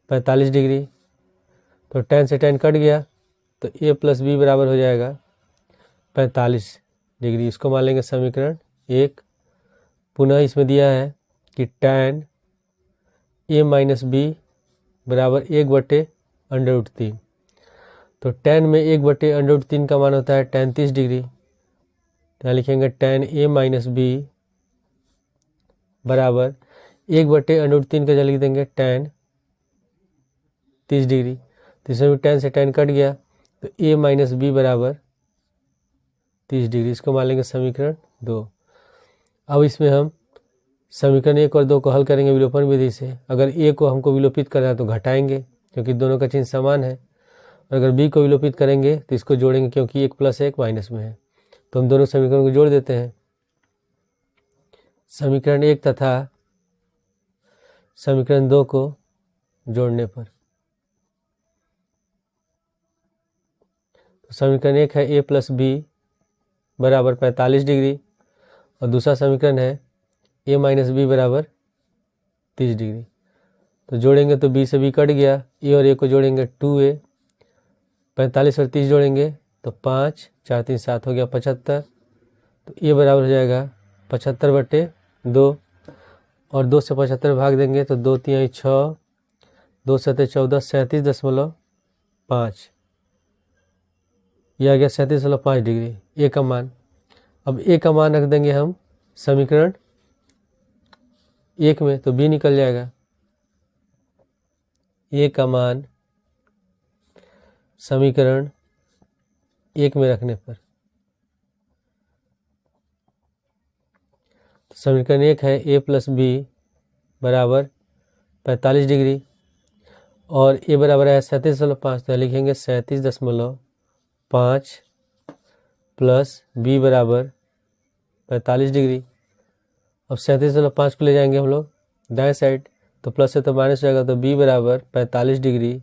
45 डिग्री। तो tan से tan कट गया, तो a प्लस बी बराबर हो जाएगा 45 डिग्री। इसको मान लेंगे समीकरण 1। पुनः इसमें दिया है कि tan a माइनस बी बराबर 1/√3। तो tan में 1/√3 का मान होता है tan 30 डिग्री। तो यहाँ लिखेंगे tan a माइनस बी बराबर 1/√3 का जगह लिख देंगे tan 30 डिग्री। तो इसमें भी tan से tan कट गया, तो a माइनस बी बराबर 30 डिग्री। इसको मान लेंगे समीकरण 2। अब इसमें हम समीकरण 1 और 2 को हल करेंगे विलोपन विधि से। अगर a को हमको विलोपित करना है तो घटाएंगे क्योंकि दोनों का चिन्ह समान है, और अगर b को विलोपित करेंगे तो इसको जोड़ेंगे क्योंकि 1 + 1 माइनस में है। तो हम दोनों समीकरण को जोड़ देते हैं। समीकरण 1 तथा समीकरण 2 को जोड़ने पर तो समीकरण 1 है a प्लस बी बराबर 45 डिग्री, और दूसरा समीकरण है a माइनस बी बराबर 30 डिग्री। तो जोड़ेंगे तो b से b कट गया, a और a को जोड़ेंगे 2a, 45 और 30 जोड़ेंगे तो 5, 4 3 7 हो गया 75। तो a बराबर हो जाएगा 75/2, और 2 से 75 भाग देंगे तो 2 3 6, 2 7 14, 37.5। यह आ गया 37.5 डिग्री a का मान। अब a का मान रख देंगे हम समीकरण 1 में, तो b निकल जाएगा। a का मान समीकरण 1 में रखने पर तो समीकरण 1 है a प्लस बी बराबर 45 डिग्री, और a बराबर है 37.5। तो लिखेंगे 37.5 प्लस b बराबर 45 डिग्री। अब 37.5 को ले जाएंगे हम लोग दाएं साइड, तो प्लस से तो माइनस हो जाएगा, तो b बराबर 45 डिग्री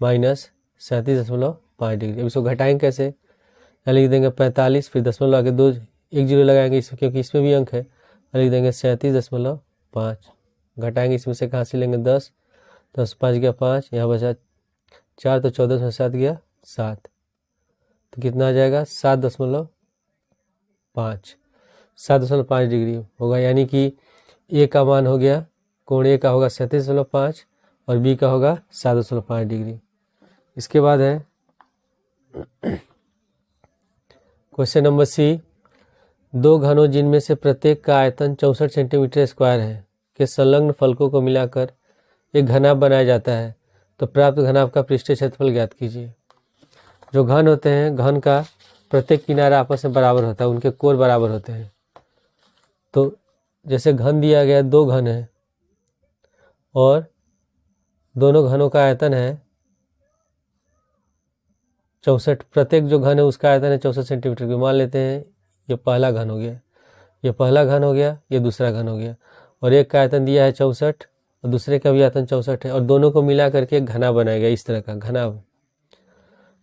माइनस 37.5 डिग्री। अब इसको घटाएंगे कैसे? यहाँ लिख देंगे 45, फिर दशमलव आगे 2 1 0 लगाएंगे इसमें क्योंकि इसमें भी अंक है। लिख देंगे 37.5। घटाएंगे इसमें से कहाँ से लेंगे 10, 10 5 गया 5, यहाँ बचा 4, तो 14 में 7 गया 7। तो कितना आ जाएगा 7.5 डिग्री होगा, यानी कि ए का मान हो गया, कोण ए का होगा 37.5 और बी का होगा 7.5 डिग्री। इसके बाद है क्वेश्चन नंबर सी। दो घनों जिनमें से प्रत्येक का आयतन 64 सेंटीमीटर स्क्वायर है के संलग्न फलकों को मिलाकर एक घनाभ बनाया जाता है, तो प्राप्त घनाभ का पृष्ठीय क्षेत्रफल ज्ञात कीजिए। जो घन होते हैं, घन का प्रत्येक किनारा आपस में बराबर होता है, उनके कोण बराबर होते हैं। तो जैसे घन दिया गया, दो घन है और दोनों घनों का आयतन है 64। प्रत्येक जो घन है उसका आयतन है 64 सेंटीमीटर की। मान लेते हैं ये पहला घन हो गया, ये पहला घन हो गया, ये दूसरा घन हो गया, और एक का आयतन दिया है 64 और दूसरे का भी आयतन 64 है, और दोनों को मिला करके एक घना बनाया गया, इस तरह का घनाभ।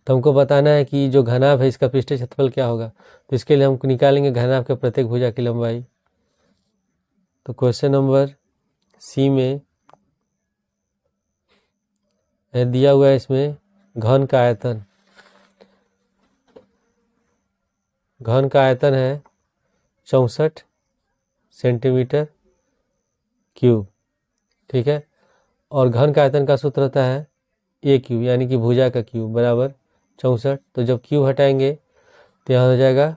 तो हमको बताना है कि जो घनाभ है इसका पृष्ठीय क्षेत्रफल क्या होगा। तो इसके लिए हम निकालेंगे घनाभ के प्रत्येक भुजा की लंबाई। तो क्वेश्चन नंबर सी में दिया हुआ है इसमें घन का आयतन। घन का आयतन है 64 सेंटीमीटर क्यूब, ठीक है। और घन का आयतन का सूत्र होता है ए क्यूब, यानी कि भुजा का क्यूब बराबर 64। तो जब क्यूब हटाएंगे तो यहाँ हो जाएगा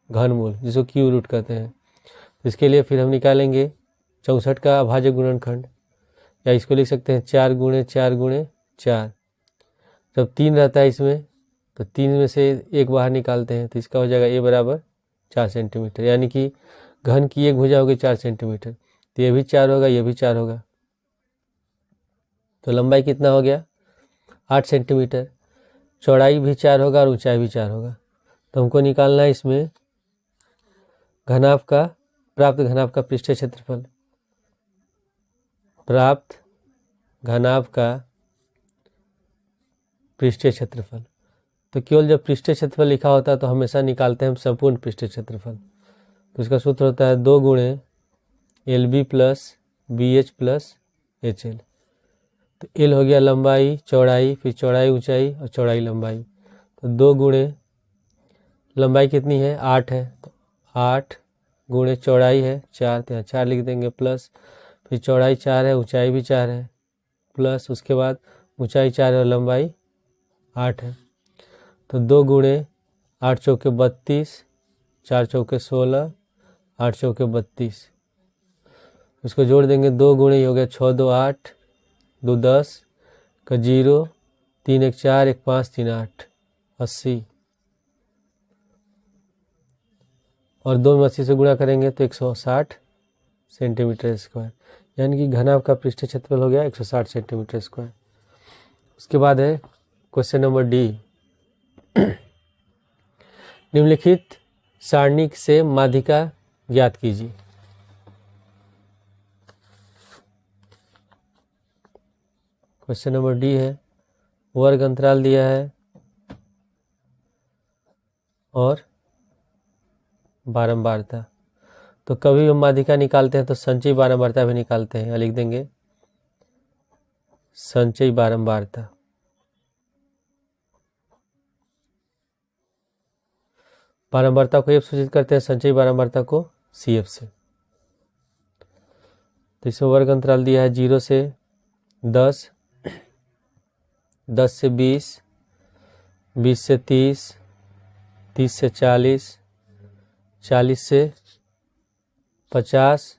घनमूल, जिसको क्यूब रूट कहते हैं। तो इसके लिए फिर हम निकालेंगे 64 का अभाज्य गुणनखंड, या इसको लिख सकते हैं 4 × 4 × 4। जब 3 रहता है इसमें तो 3 में से एक बाहर निकालते हैं, तो इसका हो जाएगा ए बराबर 4 सेंटीमीटर, यानी कि घन की एक भुजा होगी 4 सेंटीमीटर। तो ये भी 4 होगा, ये भी 4 होगा। तो लंबाई कितना हो गया 8 सेंटीमीटर। चौड़ाई भी 4 होगा और ऊंचाई भी 4 होगा। तो हमको निकालना है इसमें घनाभ का, प्राप्त घनाभ का पृष्ठीय क्षेत्रफल। प्राप्त घनाभ का पृष्ठीय क्षेत्रफल। तो केवल जब पृष्ठीय क्षेत्रफल लिखा होता है तो हमेशा निकालते हैं हम संपूर्ण पृष्ठीय क्षेत्रफल। तो इसका सूत्र होता है 2 गुणे LB plus BH plus HL। तो L हो गया लंबाई चौड़ाई, फिर चौड़ाई ऊंचाई और चौड़ाई लंबाई। तो 2 गुणे लंबाई कितनी है 8 है, तो 8 गुणे चौड़ाई है 4, तो यहाँ 4 लिख देंगे प्लस, फिर चौड़ाई 4 है ऊंचाई भी 4 है प्लस, उसके बाद ऊंचाई 4 है और लंबाई 8 है। तो 2 गुणे 8 चौके 32, 4 चौके 16, 8 चौके 32। उसको जोड़ देंगे 2 गुणे हो गया 6 2 8, 2 10 का 0, 3 1 4, 1 5 3 8, 80। और 2 में 80 से गुणा करेंगे तो 160 सेंटीमीटर स्क्वायर, यानी कि घनाभ का पृष्ठीय क्षेत्रफल हो गया 160 सेंटीमीटर स्क्वायर। उसके बाद है क्वेश्चन नंबर डी। निम्नलिखित सारणी से माध्यिका ज्ञात कीजिए। क्वेश्चन नंबर डी है, वर्ग अंतराल दिया है और बारंबारता। तो कभी हम माध्यिका निकालते हैं तो संचयी बारंबारता भी निकालते हैं, लिख देंगे संचयी बारंबारता। बारंबारता को F सूचित करते हैं, संचयी बारंबारता को CF से। तो इसमें वर्ग अंतराल दिया है 0 से 10, 10 से 20, 20 से 30, 30 से 40, 40 से 50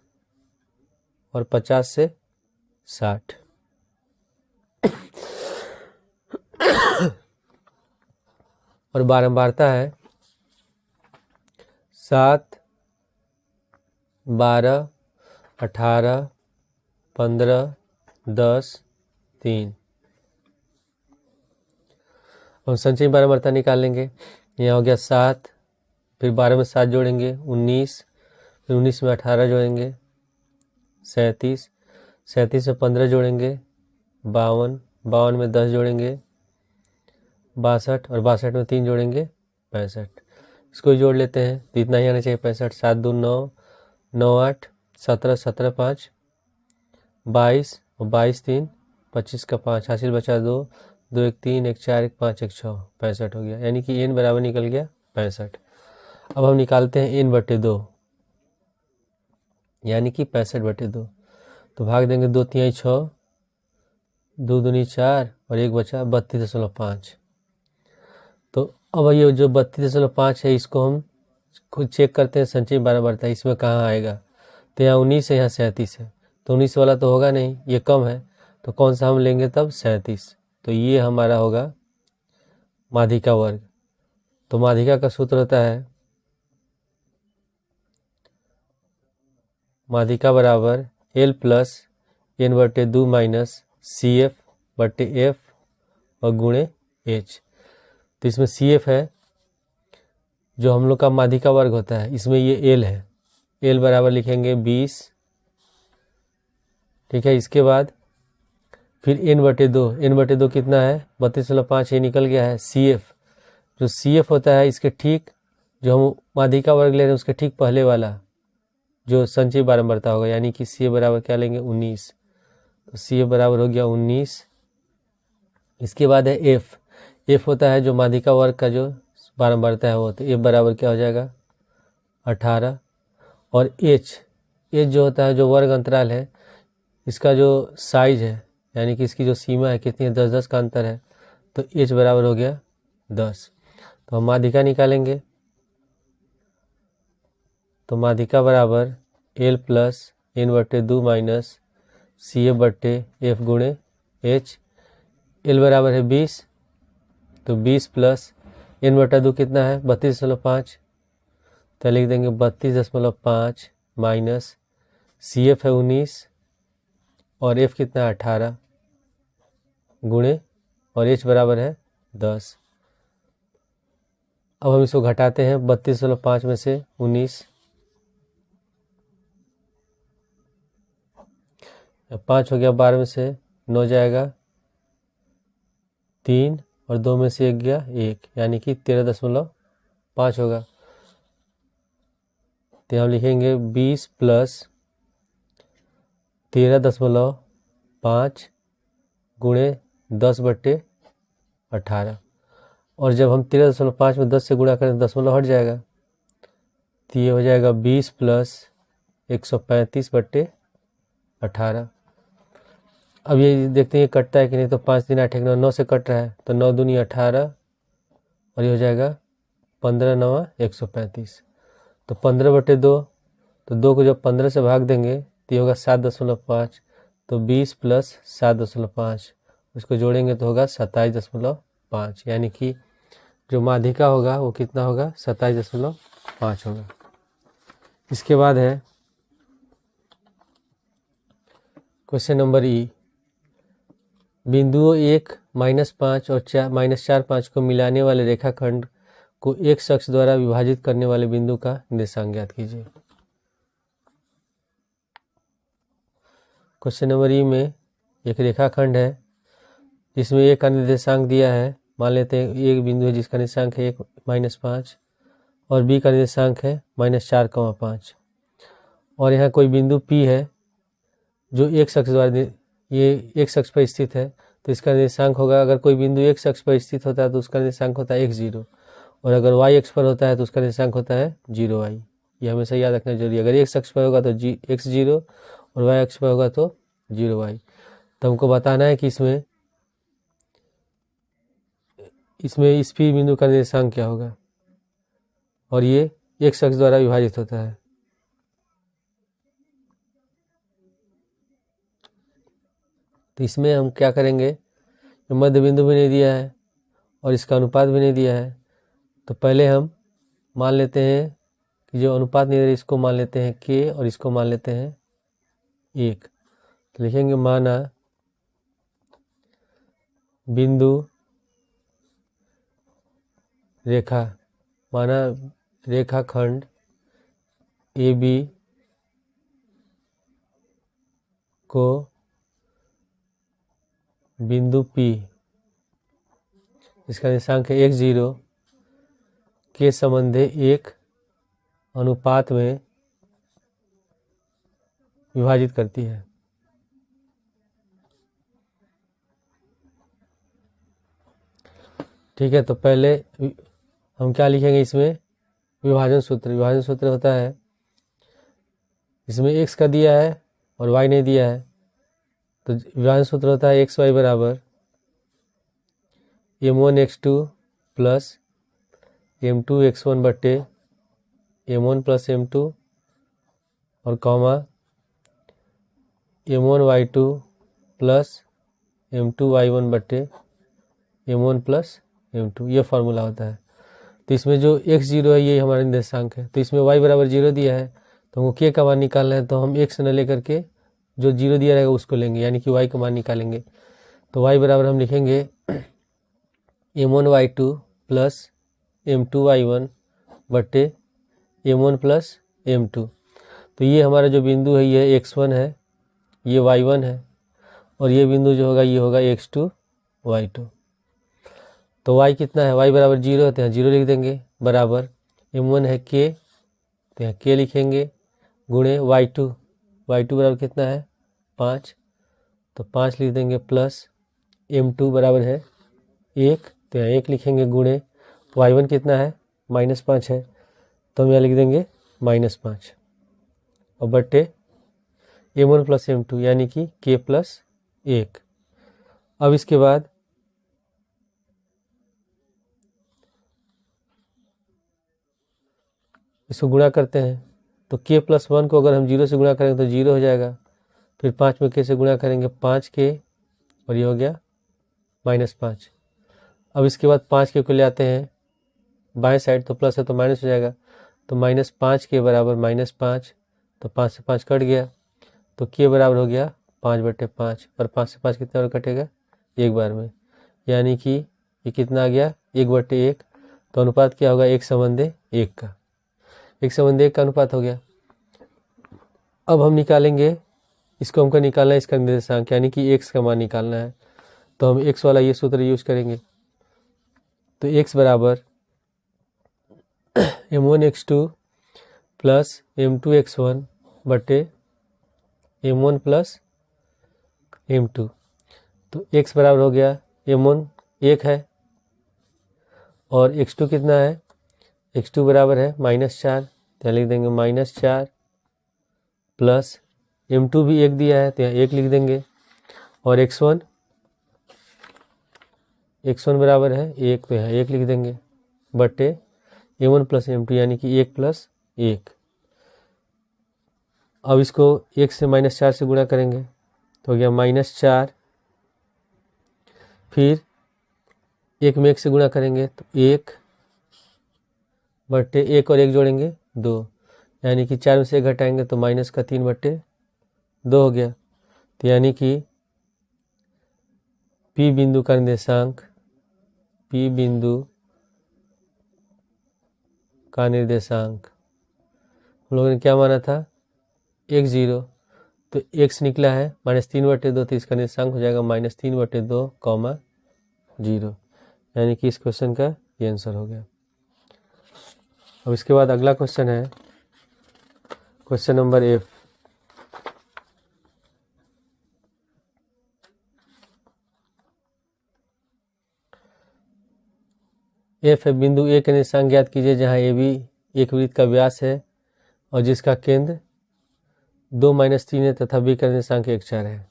और 50 से 60। और बारंबारता है 7, 12, 18, 15, 10, 3। हम संचयी बारंबारता निकाल लेंगे। यहाँ हो गया 7, फिर 12 में 7 जोड़ेंगे 19, फिर 19 में 18 जोड़ेंगे 37, 37 में 15 जोड़ेंगे 52, 52 में 10 जोड़ेंगे 62 और 62 में 3 जोड़ेंगे 65। इसको जोड़ लेते हैं तो इतना ही आना चाहिए 65, 7 2 9, 9 8, 17 17 5, 22 और 22 3, 25 का 5, हासिल बचा 2, 2 1 3, 1 4, 1 5, 1 6, 65 हो गया, यानी कि n बराबर निकल गया 65। अब हम निकालते हैं n/2, यानी कि 65/2। तो भाग देंगे 2 3 6, 2 दूनी 4 और 1 बचा 32.5। तो अब ये जो 32.5 है इसको हम खुद चेक करते हैं संचयी बारंबारता इसमें कहाँ आएगा। तो यहाँ 19 है, यहाँ 37 है, तो 19 वाला तो होगा नहीं, ये कम है, तो कौन सा हम लेंगे तब 37। तो ये हमारा होगा माध्यिका वर्ग। तो माध्यिका का सूत्र होता है माध्यिका बराबर L plus n/2 minus CF/F और गुणे H। तो इसमें CF है जो हम लोग का माध्यिका वर्ग होता है, इसमें ये L है, L बराबर लिखेंगे 20, ठीक है। इसके बाद फिर n/2 कितना है 32.5, ये निकल गया है। CF, जो CF होता है इसके ठीक जो हम माध्यिका वर्ग ले रहे हैं उसके ठीक पहले वाला जो संचयी बारंबारता होगा, यानी कि CF बराबर क्या लेंगे 19। तो CF बराबर हो गया 19। इसके बाद है F होता है जो माध्यिका वर्ग का जो बारंबारता है वो, तो F बराबर क्या हो जाएगा 18। और H जो होता है जो वर्ग अंतराल है इसका जो साइज है, यानी कि इसकी जो सीमा है कितनी है 10 10 का अंतर है, तो H बराबर हो गया 10। तो हम माध्यिका निकालेंगे। तो माध्यिका बराबर L plus n/2 minus CF/F गुणे H। L बराबर है 20, तो 20 प्लस n/2 कितना है 32.5, तो लिख देंगे 32.5 माइनस CF है 19 और F कितना है 18 गुणे और H बराबर है 10। अब हम इसको घटाते हैं 32.5 में से 19, 5 हो गया, 12 में से 9 जाएगा 3 और 2 में से 1 गया 1, यानी कि 13.5 होगा। तो हम लिखेंगे 20 प्लस 13.5 गुणे 10/18, और जब हम 13.5 में 10 से गुणा करें तो दशमलव हट जाएगा, तो ये हो जाएगा 20 प्लस 135/18। अब ये देखते हैं कटता है कि नहीं, तो 5 दिन 8 9, 9 से कट रहा है, तो 9 दूनी 18 और ये हो जाएगा 15 9 135, तो 15/2, तो 2 को जब 15 से भाग देंगे तो ये होगा 7.5, तो 20 प्लस 7.5 उसको जोड़ेंगे तो होगा 27.5, यानी कि जो माध्यिका होगा वो कितना होगा 27.5 होगा। इसके बाद है क्वेश्चन नंबर ई। बिंदुओं 1 -5 और -4 5 को मिलाने वाले रेखाखंड को एक अक्ष द्वारा विभाजित करने वाले बिंदु का निर्देशांक ज्ञात कीजिए। क्वेश्चन नंबर ई में एक रेखाखंड है जिसमें ए का निर्देशांक दिया है। मान लेते हैं एक बिंदु है जिसका निर्देशांक है 1 -5 और बी का निर्देशांक है -4,5, और यहाँ कोई बिंदु P है जो एक अक्ष द्वारा ये एक अक्ष पर स्थित है, तो इसका निर्देशांक होगा, अगर कोई बिंदु एक अक्ष पर स्थित होता है तो उसका निर्देशांक होता है x0, और अगर y अक्ष पर होता है तो उसका निर्देशांक होता है 0y। ये हमेशा याद रखना जरूरी है, अगर x अक्ष पर होगा तो x0 और y अक्ष पर होगा तो 0y। तो हमको बताना है कि इसमें इस P बिंदु का निर्देशांक क्या होगा, और ये x अक्ष द्वारा विभाजित होता है। तो इसमें हम क्या करेंगे, मध्य बिंदु भी नहीं दिया है और इसका अनुपात भी नहीं दिया है, तो पहले हम मान लेते हैं कि जो अनुपात नहीं दे रही इसको मान लेते हैं k और इसको मान लेते हैं 1। तो लिखेंगे माना बिंदु रेखाखंड AB को बिंदु P इसका निर्देशांक है x0 के संबंधी एक अनुपात में विभाजित करती है। ठीक है, तो पहले हम क्या लिखेंगे इसमें, विभाजन सूत्र होता है, इसमें x का दिया है और y नहीं दिया है, तो विभाजन सूत्र होता है xy बराबर m1x2 प्लस m2x1 बट्टे m1 प्लस m2 और कॉमा m1y2 प्लस m2y1 बट्टे m1 प्लस m2, ये फार्मूला होता है। तो इसमें जो x0 है ये हमारा निर्देशांक है, तो इसमें y बराबर 0 दिया है, तो हमको k का मान निकालना है, तो हम x न लेकर के जो 0 दिया रहेगा उसको लेंगे, यानी कि y का मान निकालेंगे। तो y बराबर हम लिखेंगे m1y2 प्लस m2y1 बट्टे m1 प्लस m2। तो ये हमारा जो बिंदु है ये x1 है, ये y1 है, और ये बिंदु जो होगा ये होगा x2 y2। तो y कितना है, y बराबर 0 होते हैं, 0 लिख देंगे, बराबर m1 है k, तो यहाँ k लिखेंगे, गुणे y2 बराबर कितना है 5, तो 5 लिख देंगे, प्लस m2 बराबर है 1, तो यहाँ 1 लिखेंगे, गुणे y1 कितना है -5 है, तो हम यहाँ लिख देंगे -5, और बट्टे m1 प्लस m2 यानी कि k प्लस 1। अब इसके बाद इसको गुणा करते हैं, तो k प्लस 1 को अगर हम 0 से गुणा करेंगे तो 0 हो जाएगा, फिर 5 में k से गुणा करेंगे 5k और ये हो गया -5। अब इसके बाद 5k को ले आते हैं बाएं साइड, तो प्लस है तो माइनस हो जाएगा, तो -5k बराबर -5, तो 5 से 5 कट गया, तो k बराबर हो गया 5/5, और 5 से 5 कितने बार कटेगा, एक बार में, यानी कि ये कितना आ गया 1/1। तो अनुपात क्या होगा 1:1 का, 1:1 का अनुपात हो गया। अब हम निकालेंगे इसको हमको निकालना है इसका निर्देशांक, यानी कि x का मान निकालना है। तो हम x वाला ये सूत्र यूज करेंगे। तो x बराबर m1x2 प्लस m2x1 बटे m1 प्लस m2। तो x बराबर हो गया m1 1 है और x2 कितना है, x2 बराबर है -4, तो लिख देंगे -4 प्लस m2 भी 1 दिया है तो यहाँ 1 लिख देंगे, और x1 बराबर है 1 तो यहाँ 1 लिख देंगे बटे m1 प्लस m2 यानी कि 1 प्लस 1। अब इसको 1 से -4 से गुणा करेंगे तो हो गया -4, फिर 1 में 1 से गुणा करेंगे तो 1 बटे 1 और 1 जोड़ेंगे 2, यानी कि 4 में से 1 घटाएंगे तो -3 बटे 2 हो गया। तो यानी कि P बिंदु का निर्देशांक, P बिंदु का निर्देशांक हम लोगों ने क्या माना था, x 0, तो x निकला है -3 बटे 2, तो इसका निर्देशांक हो जाएगा -3 बटे 2, 0, यानी कि इस क्वेश्चन का ये आंसर हो गया। अब इसके बाद अगला क्वेश्चन है क्वेश्चन नंबर F। F है बिंदु A का निर्देशांक ज्ञात कीजिए जहां AB एक वृत्त का व्यास है और जिसका केंद्र 2 - 3 है तथा B का निर्देशांक 1 4 है।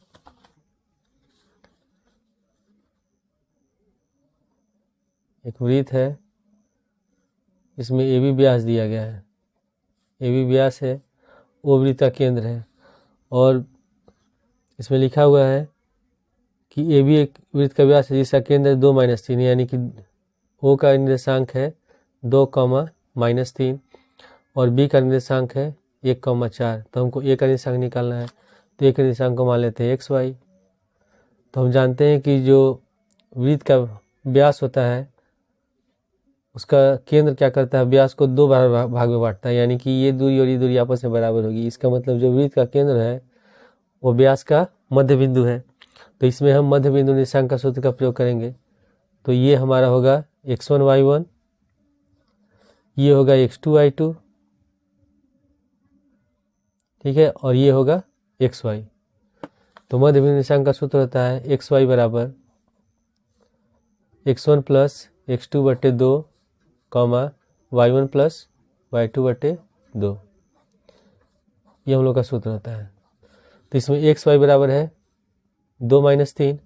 एक वृत्त है, इसमें AB व्यास दिया गया है, AB व्यास है, वो वृत्त का केंद्र है, और इसमें लिखा हुआ है कि AB एक वृत्त का व्यास है जिसका केंद्र 2 - 3, यानी कि O का निर्देशांक है 2, -3 और B का निर्देशांक है 1, 4। तो हमको A का निर्देशांक निकालना है, तो A के निर्देशांक को मान लेते हैं XY। तो हम जानते हैं कि जो वृत्त का व्यास होता है उसका केंद्र क्या करता है, व्यास को 2 भाग में बांटता है, यानी कि ये दूरी और ये दूरी आपस में बराबर होगी। इसका मतलब जो वृत्त का केंद्र है वो व्यास का मध्य बिंदु है, तो इसमें हम मध्य बिंदु निर्देशांक का सूत्र का प्रयोग करेंगे। तो ये हमारा होगा x1 y1, ये होगा x2 y2, ठीक है, और ये होगा xy। तो मध्य बिंदु निर्देशांक का सूत्र होता है xy बराबर x1 प्लस x2 बटे 2, y1 प्लस y2 बटे 2, ये हम लोग का सूत्र होता है। तो इसमें xy बराबर है 2 - 3,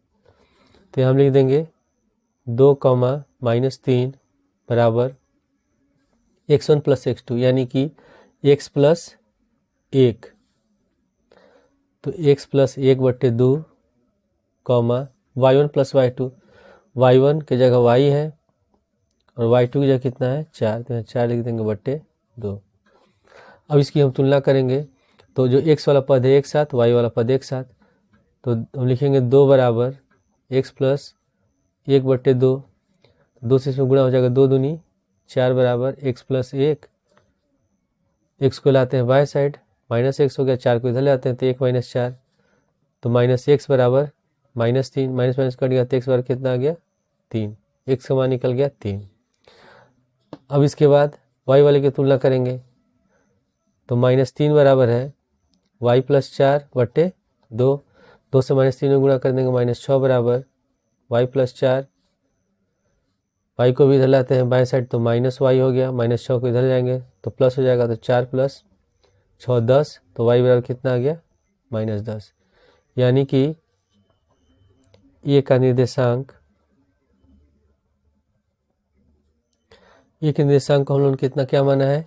तो हम लिख देंगे 2, -3 बराबर x1 प्लस x2, यानी कि x प्लस 1, तो x प्लस 1 बटे 2, y1 प्लस y2, y1 की जगह y है और y2 की जगह कितना है 4, तो यहाँ 4 लिख देंगे बटे 2। अब इसकी हम तुलना करेंगे तो जो x वाला पद है एक साथ, y वाला पद एक साथ, तो हम लिखेंगे 2 बराबर x प्लस 1 बटे 2, 2 से इसमें गुणा हो जाएगा 2 दूनी 4 बराबर x प्लस 1, x को लाते हैं बाएं साइड, -x हो गया, 4 को इधर ले आते हैं तो 1 - 4, तो -x बराबर -3, माइनस कट गया तो x बराबर कितना आ गया 3, x का मान निकल गया 3। अब इसके बाद y वाले की तुलना करेंगे तो -3 बराबर है y प्लस 4 बटे 2, 2 से -3 में गुणा कर देंगे -6 बराबर y प्लस 4, y को भी इधर लाते हैं बाएं साइड तो -y हो गया, -6 को इधर जाएंगे तो प्लस हो जाएगा, तो 4 प्लस 6 10, तो y बराबर कितना आ गया -10, यानी कि ये का निर्देशांक, ये के निर्देशांक को हम लोगों ने कितना क्या माना है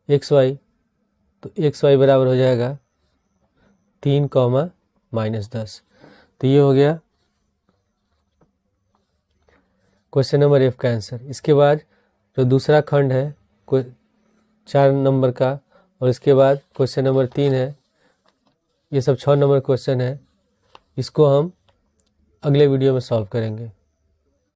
xy, तो xy बराबर हो जाएगा 3, -10। तो ये हो गया क्वेश्चन नंबर F का आंसर। इसके बाद जो दूसरा खंड है 4 नंबर का, और इसके बाद क्वेश्चन नंबर 3 है, ये सब 6 नंबर क्वेश्चन है, इसको हम अगले वीडियो में सॉल्व करेंगे।